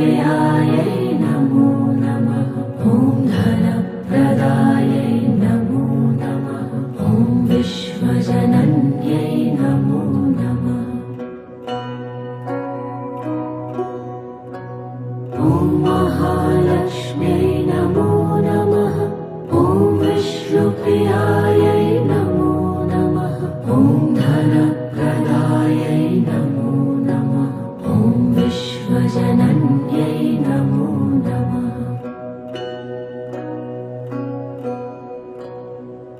विष्णुप्रियायै नमो नमः। ॐ धनप्रदायै नमो नमः। ॐ विश्वजनन्यै नमो नमः। ॐ महालक्ष्म्यै नमो नमः। ॐ विष्णुप्रियायै नमो नमः। ॐ धनप्रदायै नमो नमः। ॐ विश्वजनन्यै नमो नमः।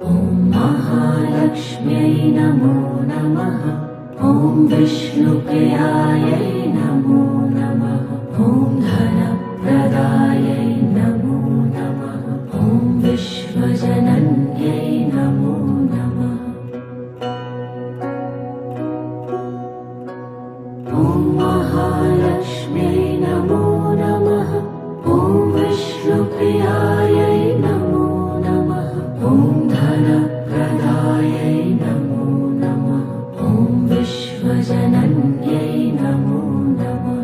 ॐ महालक्ष्म्यै नमो नमः। ॐ विष्णुप्रियायै नमो नमः। ॐ धनप्रदायै नमो नमः। ॐ विश्वजनन्यै नमो नमः। ॐ महालक्ष्म्यै नमो नमः। ॐ विष्णुप्रियायै नमो नमः। ॐ धनप्रदायै नमो नमः। ॐ विश्वजनन्यै नमो नमः।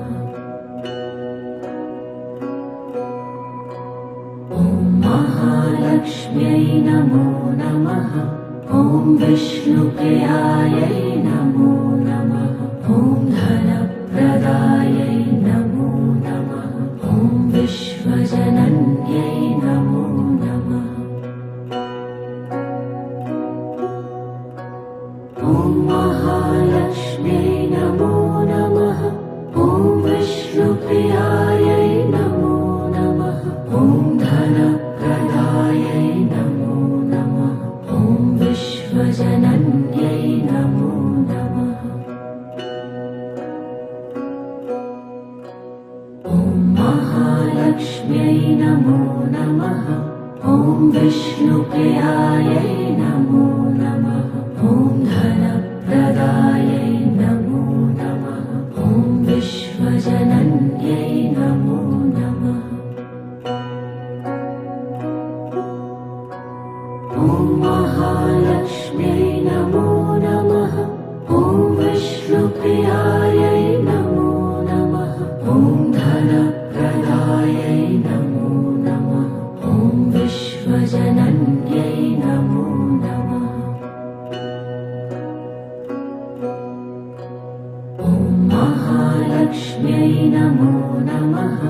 ॐ महालक्ष्म्यै नमो नमः। ॐ विष्णुप्रियायै नमो नमः। ॐ धनप्रदायै नमो नमः। ॐ विश्वजनन्यै नमो नमः। ॐ महालक्ष्म्यै नमो नमः। ॐ विष्णुप्रियायै नमो नमः। ॐ धनप्रदायै नमो नमः। ॐ विश्वजनन्यै नमो नमः। ॐ महालक्ष्म्यै नमो नमः। ॐ विष्णुप्रियायै नमो नमः। ॐ धनप्रदायै नमो नमः। ॐ विश्वजनन्यै नमो नमः। ॐ महालक्ष्म्यै नमो नमः। ॐ विष्णुप्रियायै नमो नमः। ॐ धनप्रदायै नमो नमः। ॐ विश्वजनन्यै नमो नमः। ॐ महालक्ष्म्यै नमो नमः।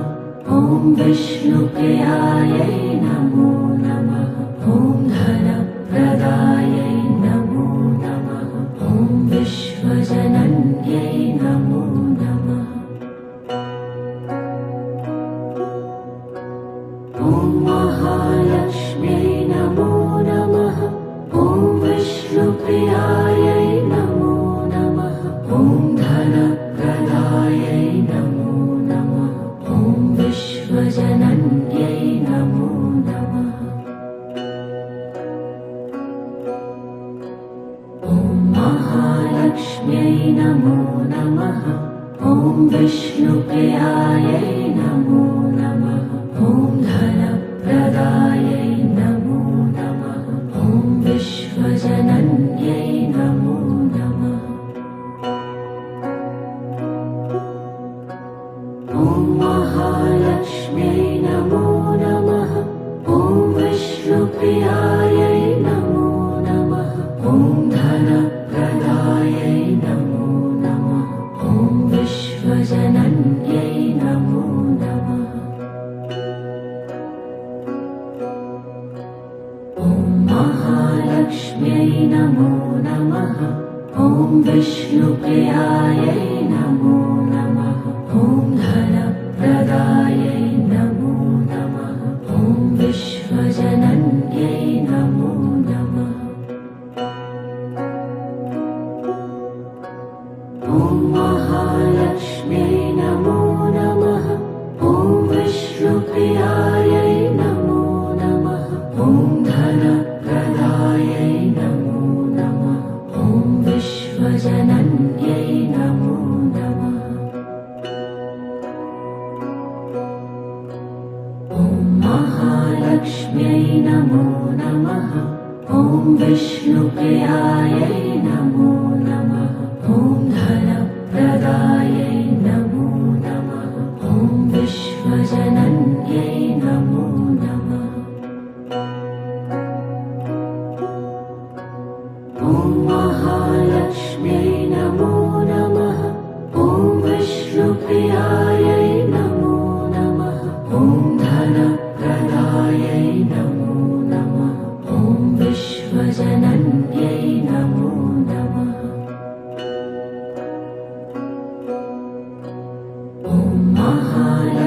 ॐ विष्णुप्रियायै नमो नमः। ॐ धनप्रदायै नमो नमः। ॐ विश्वजनन्यै नमो नमः। ॐ महालक्ष्म्यै नमो नमः। ॐ विष्णुप्रियायै नमो नमः। ॐ धनप्रदायै नमो नमः। ॐ विश्वजनन्यै नमो नमः। ॐ महालक्ष्म्यै नमो नमः। ॐ विष्णुप्रियायै नमो नमः। ॐ धनप्रदायै नमो नमः। ॐ विश्वजनन्यै नमो नमः। ॐ महालक्ष्म्यै नमो नमः। ॐ विष्णुप्रियायै नमो नमः। ॐ धनप्रदायै नमो नमः। ॐ विश्वजनन्यै नमो नमः। ॐ महालक्ष्म्यै नमो नमः। ॐ विष्णुप्रियायै नमो नमः। ॐ धनप्रदायै नमो नमः। ॐ विश्वजनन्यै नमो नमः। ॐ महालक्ष्म्यै नमो नमः। ॐ विष्णुप्रियायै नमो नमः। ॐ धनप्रदायै नमो नमः। ॐ विश्वजनन्यै नमो नमः। ॐ महालक्ष्म्यै नमो नमः। ॐ विष्णुप्रियायै नमो नमः। ॐ धनप्रदायै नमो नमः। ॐ विष्णु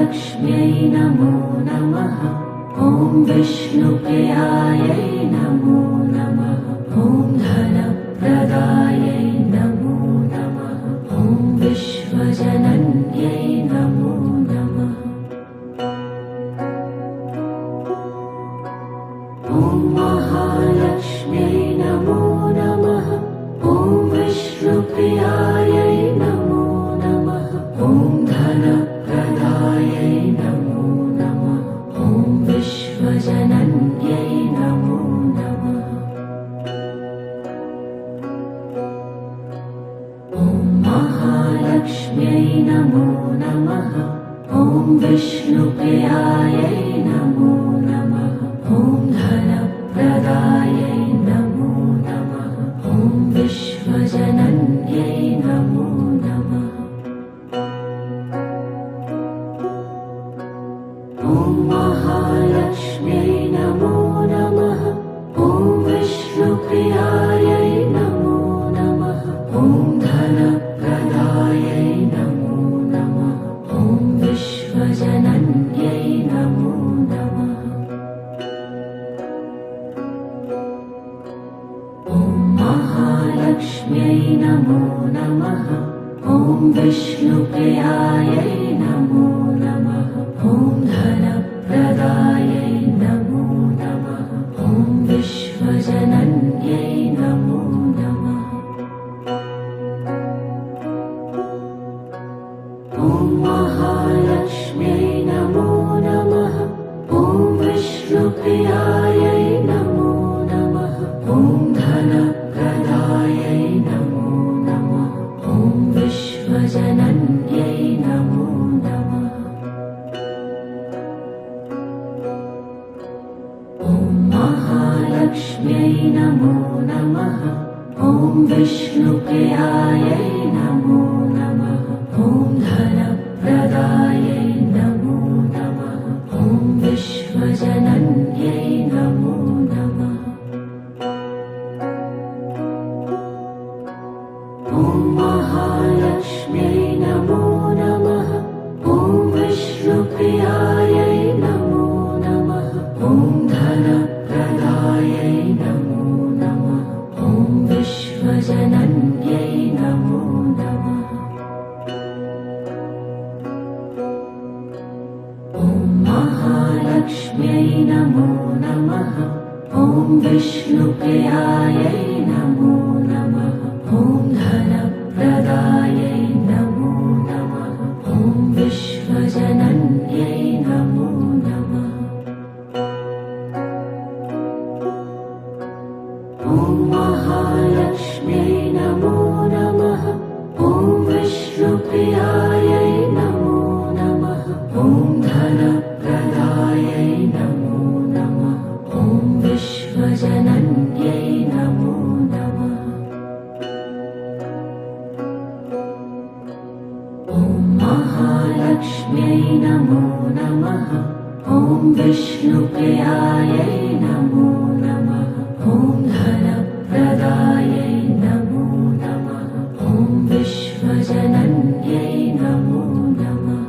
महालक्ष्म्यै नमो नमः। ॐ विष्णुप्रियायै नमो नमः। ॐ धनप्रदायै नमो नमः। ॐ विश्वजनन्यै नमो नमः। ॐ महालक्ष्म्यै नमो नमः। ॐ विष्णुप्रियायै नमो नमः। ॐ धनप्रदायै नमो नमः। ॐ विश्वजनन्यै नमो नमः। ॐ महालक्ष्म्यै नमो नमः। ॐ विष्णुप्रियायै नमो नमः। ॐ धनप्रदायै नमो नमः। ॐ विश्वजनन्यै नमो नमः। ॐ महालक्ष्म्यै नमो नमः। ॐ विष्णुप्रियायै नमो नमः। ॐ धनप्रदायै नमो नमः। ॐ विश्वजनन्यै नमो नमः। ॐ महालक्ष्म्यै नमो नमः। ॐ विष्णुप्रियायै नमो नमः। ॐ धनप्रदायै नमो नमः। ॐ विश्वजनन्यै नमो नमः। ॐ महालक्ष्म्यै नमो नमः। ॐ विष्णुप्रियायै नमो नमः। ॐ धनप्रदायै नमो नमः। ॐ विश्वजनन्यै नमो नमः। ॐ महालक्ष्म्यै नमो नमः। ॐ विष्णुप्रियायै नमो नमः। ॐ धनप्रदायै नमो नमः। ॐ विश्वजनन्यै नमो नमः। ॐ महालक्ष्म्यै नमो नमः। ॐ विष्णुप्रियायै नमो नमः। ॐ धनप्रदायै नमो नमः। ॐ विश्वजनन्यै नमो नमः। ॐ महालक्ष्म्यै नमो नमः। ॐ विष्णुप्रियायै नमो नमः। ॐ धनप्रदायै नमो नमः। ॐ विश्वजनन्यै नमो नमः। ॐ महालक्ष्म्यै नमो नमः। ॐ विष्णुप्रियायै नमो नमः। ॐ धनप्रदायै नमो नमः। ॐ विश्वजनन्यै नमो नमः। ॐ महालक्ष्म्यै नमो नमः। ॐ विष्णुप्रियायै नमो नमः। ॐ धनप्रदायै नमो नमः। ॐ विश्वजनन्यै नमो नमः।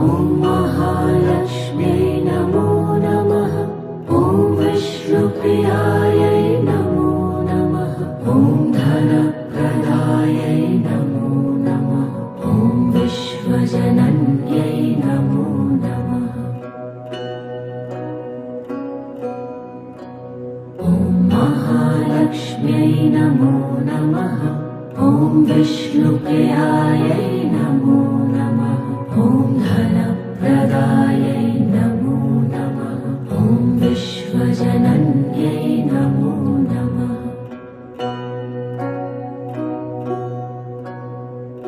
ॐ महालक्ष्म्यै नमो नमः। ॐ विष्णुप्रियायै नमो नमः। ॐ धनप्रदायै नमो नमः। ॐ विश्वजनन्यै नमो नमः। ॐ महालक्ष्म्यै नमो नमः। ॐ विष्णुप्रियायै नमो नमः। ॐ धनप्रदायै नमो नमः। ॐ विश्वजनन्यै नमो नमः।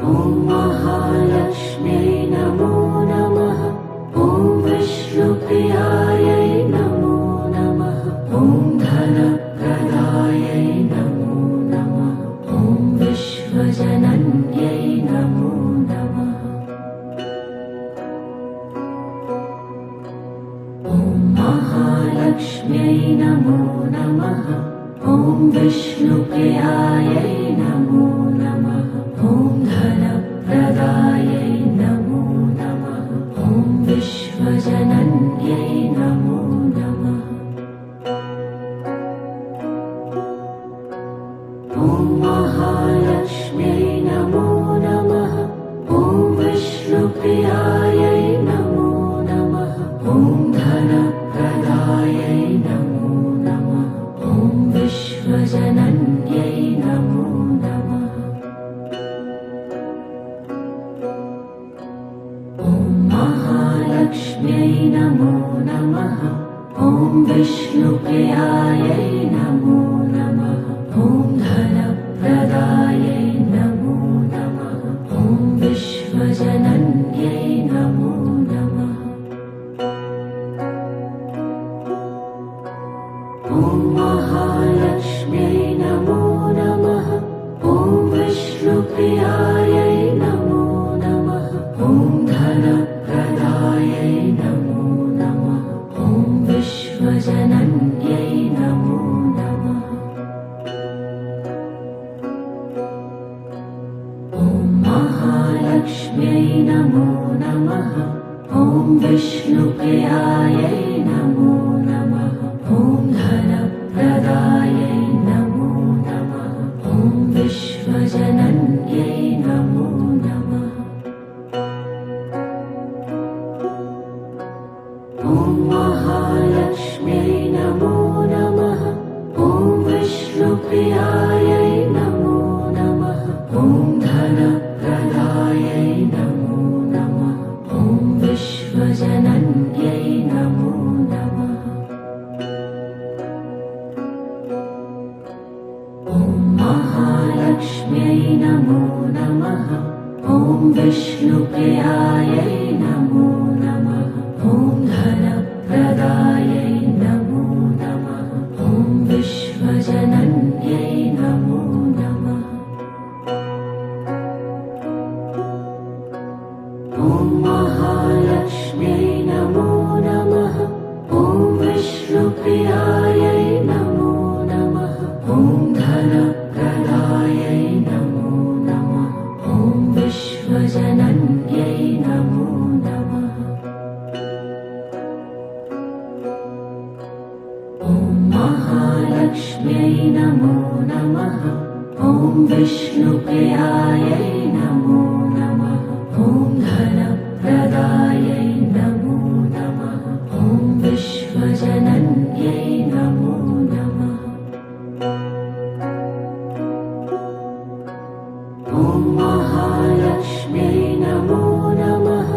ॐ महालक्ष्म्यै नमो नमः। ॐ विष्णुप्रियायै नमो नमः। ॐ धनप्रदायै नमो नमः। ॐ विश्वजनन्यै नमो नमः। ॐ महालक्ष्म्यै नमो नमः। ॐ विष्णुप्रियायै नमो नमः। ॐ धन ॐ महालक्ष्म्यै नमो नमः। ॐ विष्णुप्रियायै नमो नमः। ॐ धनप्रदायै नमो नमः। ॐ विश्वजनन्यै नमो नमः। ॐ महालक्ष्म्यै नमो नमः। ॐ विष्णुप्रियायै नमो नमः। ॐ धनप्रदायै नमो नमः। ॐ विश्वजनन्यै नमो नमः। ॐ महालक्ष्म्यै नमो नमः। ॐ विष्णुप्रियायै नमो नमः। ॐ धनप्रदायै नमो नमः। ॐ विश्वजनन्यै नमो नमः। ॐ महालक्ष्म्यै नमो नमः। ॐ विष्णुप्रियायै नमो नमः। ॐ धनप्रदायै नमो नमः। ॐ विश्वजनन्यै नमो नमः। ॐ महालक्ष्म्यै नमो नमः। ॐ विष्णुप्रियायै नमो नमः। ॐ धनप्रदायै नमो नमः। ॐ विश्वजनन्यै नमो नमः। ॐ महालक्ष्म्यै नमो नमः। ॐ विष्णुप्रियायै नमो नमः। ॐ धनप्रदायै नमो नमः। ॐ विश्वजनन्यै नमो नमः। ॐ महालक्ष्म्यै नमो नमः। ॐ विष्णुप्रियायै नमो नमः। ॐ धनप्रदायै नमो नमः। ॐ विश्वजनन्यै नमो नमः। ॐ महालक्ष्म्यै नमो नमः। ॐ विष्णुप्रियायै नमो नमः। ॐ धनप्रदायै नमो नमः। ॐ विश्वजनन्यै नमो नमः। ॐ महालक्ष्म्यै नमो नमः।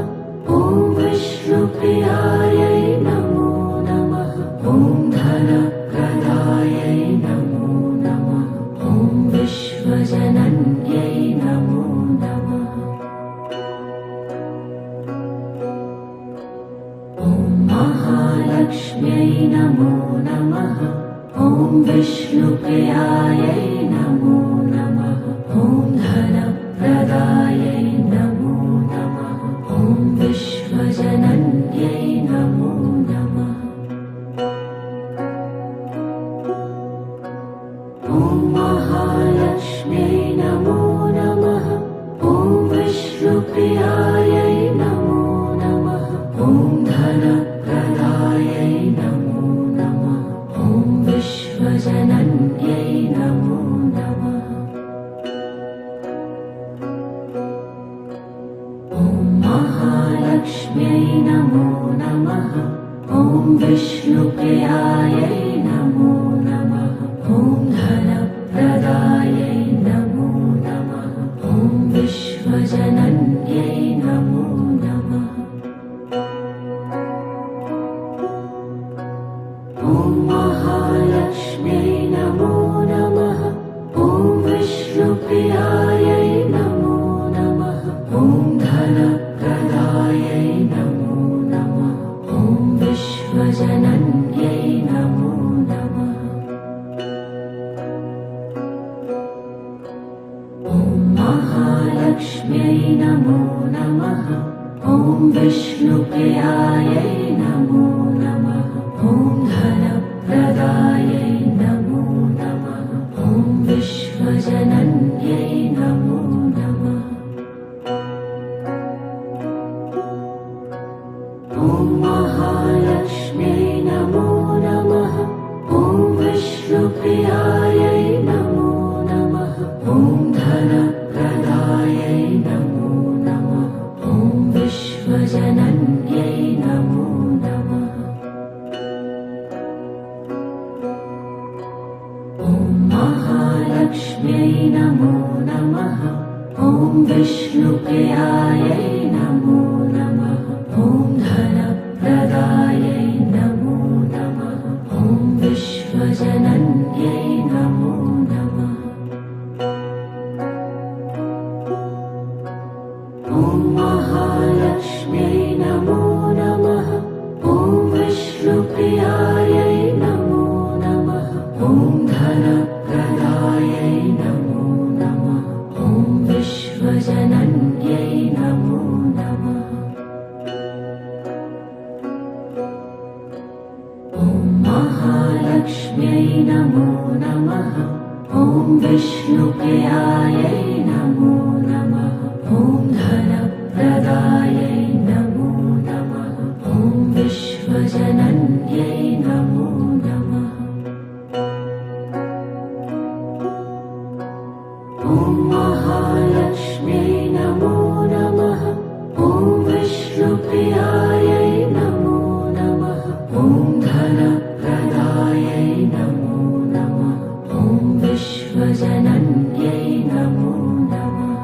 ॐ विष्णुप्रियायै नमो नमः। ॐ धनप्रदायै नमो नमः। ॐ विश्वजनन्यै नमो नमः। ॐ महालक्ष्म्यै नमो नमः। ॐ विष्णुप्रियायै नमो नमः। ॐ धनप्रदायै नमो नमः। ॐ विश्वजनन्यै नमो नमः। ॐ महालक्ष्म्यै नमो नमः। ॐ विष्णुप्रियायै नमो नमः। ॐ धनप्रदायै नमो नमः। ॐ विश्वजनन्यै नमो नमः। ॐ महालक्ष्म्यै नमो नमः। ॐ विष्णुप्रियायै नमो नमः। ॐ धनप्रदायै नमो नमः। ॐ विश्वजनन्यै नमो नमः। ॐ महालक्ष्म्यै नमो नमः। ॐ विष्णुप्रियायै नमो नमः। ॐ धनप्रदायै नमो नमः। ॐ विश्वजनन्यै नमो नमः। ॐ महालक्ष्म्यै नमो नमः। ॐ विष्णुप्रियायै नमो नमः। ॐ धनप्रदायै नमो नमः। ॐ विश्वजनन्यै नमो नमः। ॐ महालक्ष्म्यै नमो नमः। ॐ विष्णुप्रियायै नमो नमः। ॐ धनप्रदायै नमो नमः ॐ विश्वजनन्यै नमो नमः ॐ महालक्ष्म्यै नमो नमः ॐ विष्णुप्रियायै नमो नमः ॐ धनप्रदायै नमो नमः ॐ विश्वजनन्यै नमो नमः ॐ महालक्ष्म्यै नमो नमः ॐ विष्णुप्रियायै नमो नमः ॐ धनप्रदायै नमो नमः ॐ विश्वजनन्यै नमो नमः ॐ महालक्ष्म्यै नमो नमः ॐ विष्णुप्रियायै नमो नमः ॐ धनप्रदायै नमो नमः ॐ विश्वजनन्यै नमो नमः ॐ महालक्ष्म्यै नमो नमः ॐ विष्णुप्रियायै नमो नमः ॐ धनप्रदायै नमो नमः ॐ विश्वजनन्यै नमो नमः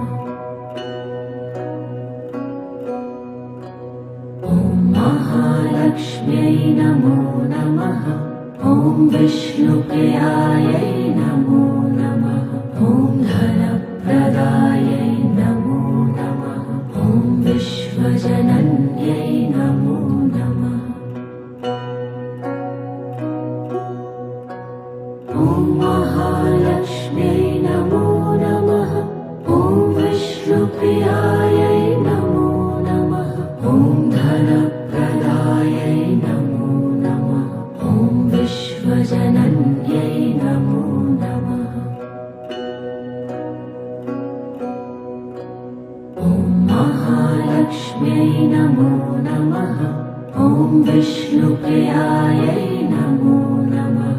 ॐ महालक्ष्म्यै नमो नमः ॐ विष्णुप्रियायै नमो नमः ॐ धनप्रदायै नमो नमः ॐ विश्वजनन्यै नमो नमः ॐ महालक्ष्म्यै नमो नमः ॐ विष्णुप्रियायै नमो नमः ॐ धनप्रदायै नमो नमः ॐ विश्वजनन्यै नमो नमः ॐ महालक्ष्म्यै नमो नमः ॐ विष्णुप्रियायै नमो नमः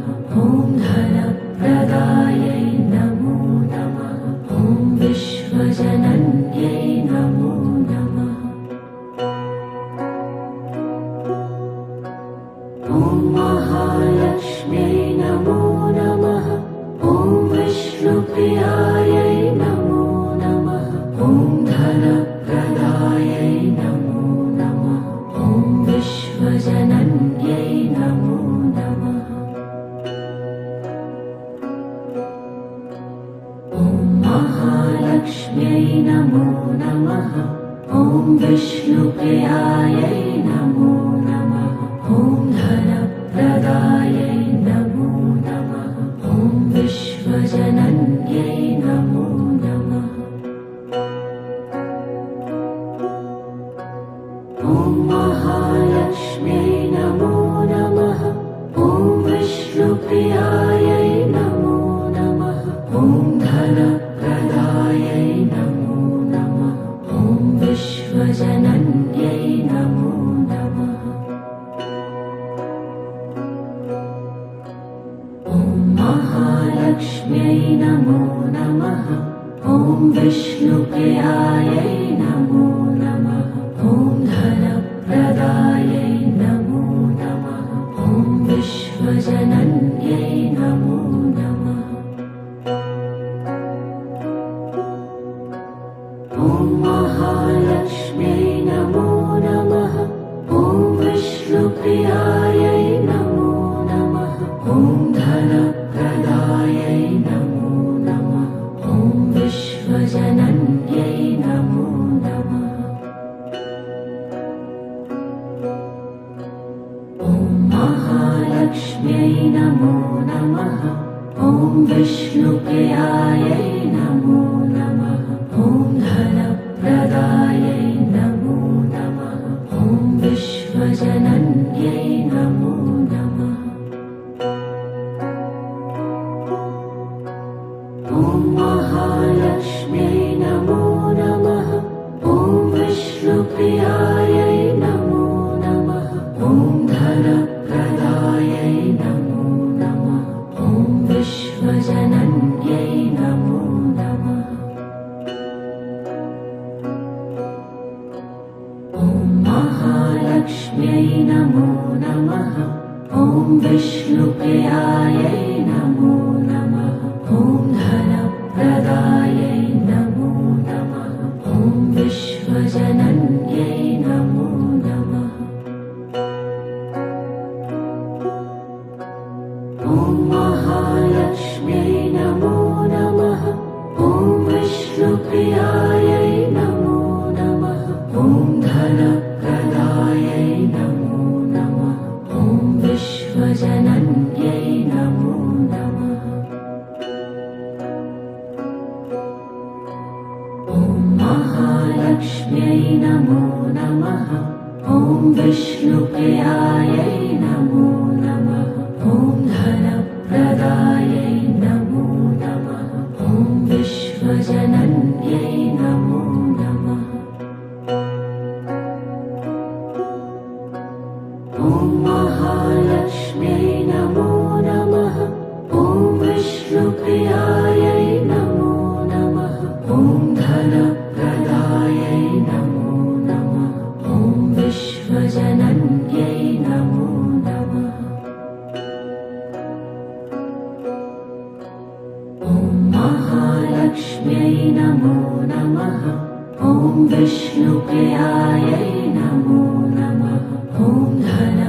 ॐ धनप्रदायै नमो नमः ॐ विश्वजनन्यै नमो नमः ॐ महालक्ष्म्यै नमो नमः ॐ विष्णुप्रियायै नमो नमः ॐ धनप्रदायै नमो नमः ॐ विश्वजनन्यै नमो नमः ॐ महालक्ष्म्यै नमो नमः ॐ विष्णुप्रियायै नमो नमः ॐ धनप्रदायै नमो नमः ॐ विश्वजनन्यै नमो नमः ॐ महालक्ष्म्यै नमो नमः ॐ विष्णुप्रियायै नमो नमः ॐ धनप्रदायै नमो नमः ॐ विश्वजनन्यै नमो नमः ॐ महालक्ष्म्यै नमो नमः ॐ विष्णुप्रियायै नमो नमः ॐ धनप्रदायै नमो नमः ॐ विश्वजनन्यै नमो नमः ॐ महालक्ष्म्यै नमो नमः ॐ विष्णुप्रियायै नमो नमः ॐ धनप्रदायै नमो नमः ॐ विश्वजनन्यै नमो नमः ॐ महालक्ष्म्यै नमो नमः ॐ विष्णुप्रियायै नमो नमः ॐ धनप्रदायै नमो नमः ॐ विश्वजनन्यै नमो नमः ॐ महालक्ष्म्यै नमो नमः ॐ विष्णुप्रियायै नमो नमः ॐ धनप्रदायै नमो नमः ॐ विश्वजनन्यै नमो नमः विष्णुप्रियायै नमो नमः। ॐ धनप्रदायै नमो नमः। ॐ विश्वजनन्यै नमो नमः। ॐ महालक्ष्म्यै नमो नमः। ॐ विष्णुप्रियायै नमो नमः। ॐ धनप्रदायै नमो नमः। ॐ विश्वजनन्यै नमो नमः। ॐ महालक्ष्म्यै नमो नमः। ॐ विष्णुप्रियायै नमो नमः। ॐ धनप्रदायै नमो नमः। ॐ विश्वजनन्यै नमो नमः। ॐ महालक्ष्म्यै नमो नमः। ॐ विष्णुप्रियायै नमो नमः। ॐ धन